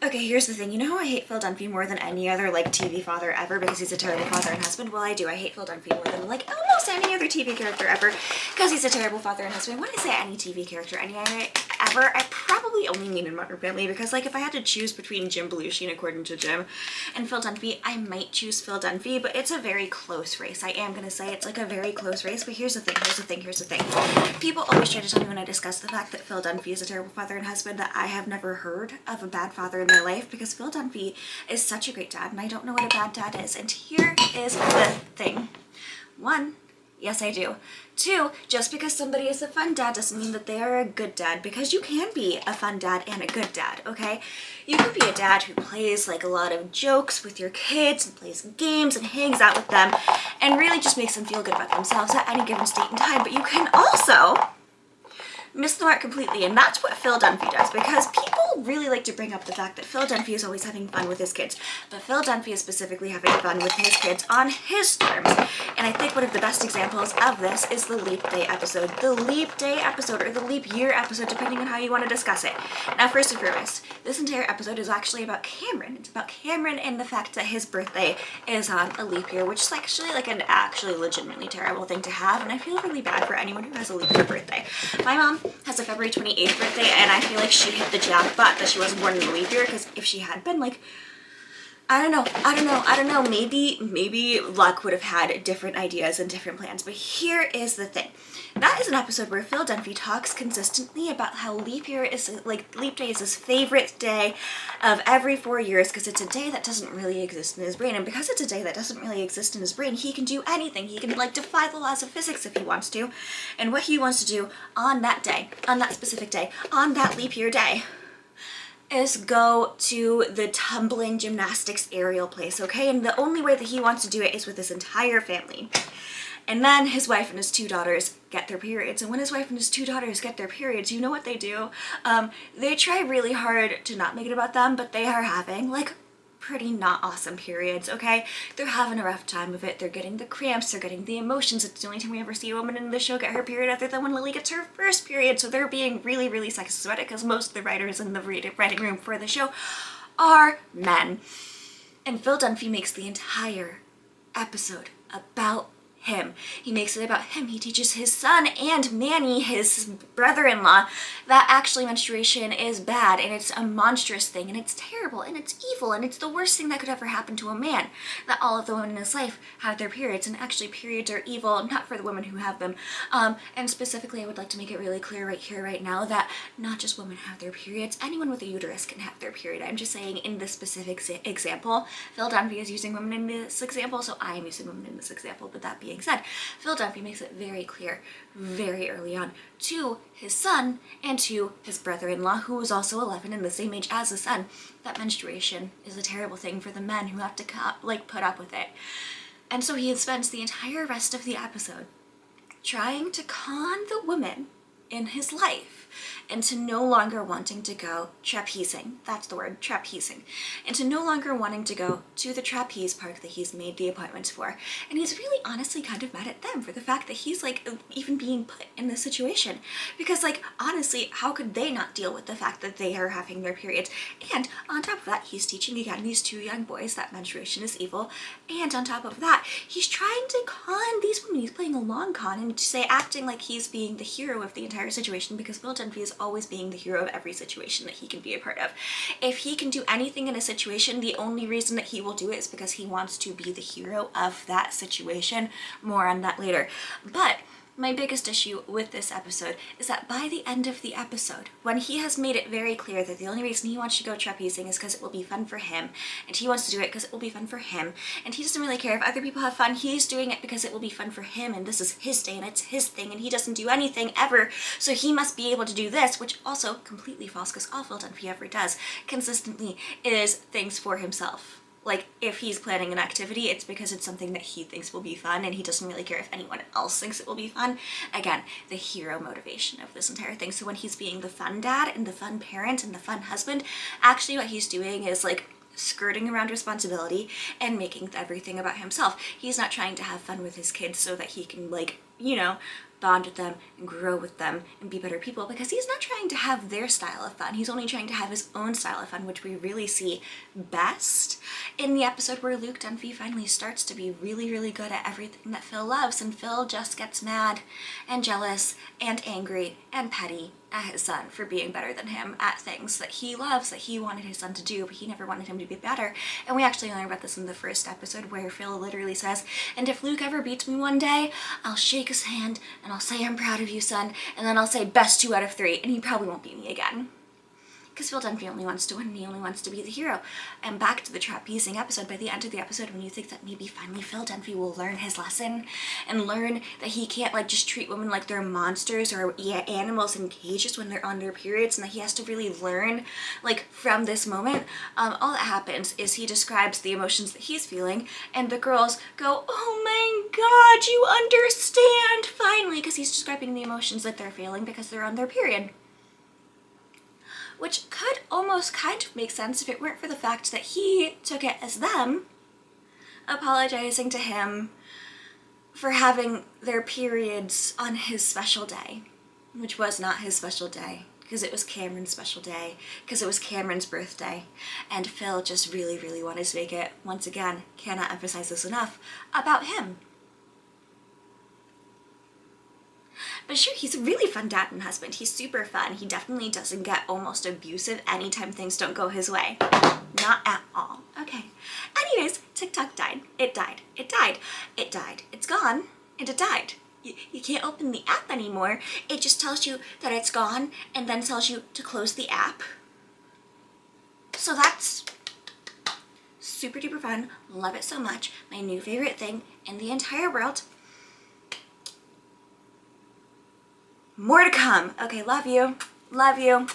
Okay, here's the thing. You know how I hate Phil Dunphy more than any other, like, TV father ever because he's a terrible father and husband? Well, I do. I hate Phil Dunphy more than, like, almost any other TV character ever because he's a terrible father and husband. When I say any TV character, ever, I probably only mean in Modern Family because, like, if I had to choose between Jim Belushi, and according to Jim, and Phil Dunphy, I might choose Phil Dunphy, but it's a very close race. I am going to say it's, like, a very close race, but here's the thing. People always try to tell me when I discuss the fact that Phil Dunphy is a terrible father and husband that I have never heard of a bad father in my life because Phil Dunphy is such a great dad and I don't know what a bad dad is. And here is the thing. 1, yes I do. 2, just because somebody is a fun dad doesn't mean that they are a good dad, because you can be a fun dad and a good dad, okay? You can be a dad who plays like a lot of jokes with your kids and plays games and hangs out with them and really just makes them feel good about themselves at any given state and time, but you can also miss the mark completely, and that's what Phil Dunphy does, because people really like to bring up the fact that Phil Dunphy is always having fun with his kids, but Phil Dunphy is specifically having fun with his kids on his terms. And I think one of the best examples of this is the Leap Day episode. The Leap Day episode, or the Leap Year episode, depending on how you want to discuss it. Now, first and foremost, this entire episode is actually about Cameron. It's about Cameron and the fact that his birthday is on a leap year, which is actually like an actually legitimately terrible thing to have, and I feel really bad for anyone who has a leap year birthday. My mom has a February 28th birthday, and I feel like she hit the jackpot that she wasn't born in a leap year, because if she had been, like, I don't know, maybe luck would have had different ideas and different plans. But here is the thing. That is an episode where Phil Dunphy talks consistently about how leap year is, like, leap day is his favorite day of every 4 years because it's a day that doesn't really exist in his brain. And because it's a day that doesn't really exist in his brain, he can do anything. He can, like, defy the laws of physics if he wants to. And what he wants to do on that day, on that specific day, on that leap year day, is go to the tumbling gymnastics aerial place, okay? And the only way that he wants to do it is with his entire family. And then his wife and his 2 daughters get their periods. And when his wife and his 2 daughters get their periods, you know what they do? They try really hard to not make it about them, but they are having, like, pretty not awesome periods, okay? They're having a rough time of it. They're getting the cramps, they're getting the emotions. It's the only time we ever see a woman in the show get her period other than when Lily gets her first period, so they're being really, really sexist about it because most of the writers in the writing room for the show are men. And Phil Dunphy makes the entire episode about him. He makes it about him. He teaches his son and Manny, his brother-in-law, that actually menstruation is bad and it's a monstrous thing and it's terrible and it's evil and it's the worst thing that could ever happen to a man. That all of the women in his life have their periods, and actually periods are evil, not for the women who have them. And specifically, I would like to make it really clear right here, right now, that not just women have their periods. Anyone with a uterus can have their period. I'm just saying in this specific example, Phil Dunphy is using women in this example, so I am using women in this example. But that being said, Phil Dunphy makes it very clear very early on to his son and to his brother-in-law, who is also 11 and the same age as his son, that menstruation is a terrible thing for the men who have to, like, put up with it. And so he spends the entire rest of the episode trying to con the women in his life into no longer wanting to go trapezing. That's the word, trapezing. Into no longer wanting to go to the trapeze park that he's made the appointments for. And he's really honestly kind of mad at them for the fact that he's, like, even being put in this situation. Because, like, honestly, how could they not deal with the fact that they are having their periods? And on top of that, he's teaching again these 2 young boys that menstruation is evil. And on top of that, he's trying to con these women. He's playing a long con and acting like he's being the hero of the entire situation, because Phil Dunphy is always being the hero of every situation that he can be a part of. If he can do anything in a situation, the only reason that he will do it is because he wants to be the hero of that situation. More on that later. But my biggest issue with this episode is that by the end of the episode, when he has made it very clear that the only reason he wants to go trapezing is because it will be fun for him, and he wants to do it because it will be fun for him, and he doesn't really care if other people have fun, he's doing it because it will be fun for him, and this is his day, and it's his thing, and he doesn't do anything ever, so he must be able to do this, which also completely false, because all Phil Dunphy ever does consistently is things for himself. Like, if he's planning an activity, it's because it's something that he thinks will be fun, and he doesn't really care if anyone else thinks it will be fun. Again, the hero motivation of this entire thing. So when he's being the fun dad and the fun parent and the fun husband, actually what he's doing is, like, skirting around responsibility and making everything about himself. He's not trying to have fun with his kids so that he can, like, you know, bond with them and grow with them and be better people, because he's not trying to have their style of fun. He's only trying to have his own style of fun, which we really see best in the episode where Luke Dunphy finally starts to be really, really good at everything that Phil loves, and Phil just gets mad and jealous and angry and petty at his son for being better than him at things that he loves, that he wanted his son to do, but he never wanted him to be better. And we actually learn about this in the first episode, where Phil literally says, and if Luke ever beats me one day, I'll shake his hand and I'll say, I'm proud of you, son, and then I'll say best 2 out of 3, and he probably won't beat me again. Because Phil Dunphy only wants to win, and he only wants to be the hero. And back to the trapezing episode, by the end of the episode, when you think that maybe finally Phil Dunphy will learn his lesson and learn that he can't like just treat women like they're monsters or animals in cages when they're on their periods, and that he has to really learn like from this moment, all that happens is he describes the emotions that he's feeling, and the girls go, oh my god, you understand finally, because he's describing the emotions that they're feeling because they're on their period. Which could almost kind of make sense if it weren't for the fact that he took it as them apologizing to him for having their periods on his special day, which was not his special day, because it was Cameron's special day, because it was Cameron's birthday, and Phil just really, really wanted to make it, once again, cannot emphasize this enough, about him. But sure, he's a really fun dad and husband. He's super fun. He definitely doesn't get almost abusive anytime things don't go his way. Not at all. Okay. Anyways, TikTok died. It died. It died. It died. It's gone. And it died. You can't open the app anymore. It just tells you that it's gone and then tells you to close the app. So that's super duper fun. Love it so much. My new favorite thing in the entire world. More to come. Okay, love you. Love you.